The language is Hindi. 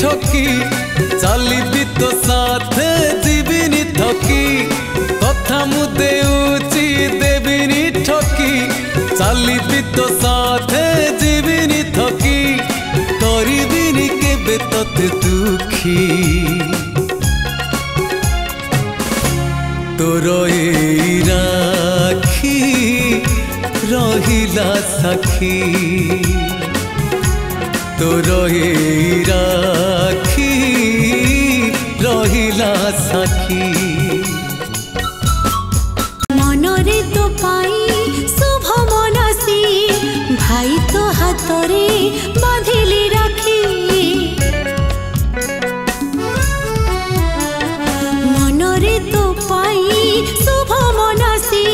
ठकी चलिबी तो साथे जीविनी थकी कथा मु देउची देविनी ठकी चलिबी तो साथे जीविनी थकी करिबिनी केबे तते दुखी तोर ए राखी रहिला साखी तोर ए राखी रहिला साखी मनरे तो पाई शुभ मनसी भाई तो हाथरे बांधिली राखी मनरे तो पाई शुभ मनसी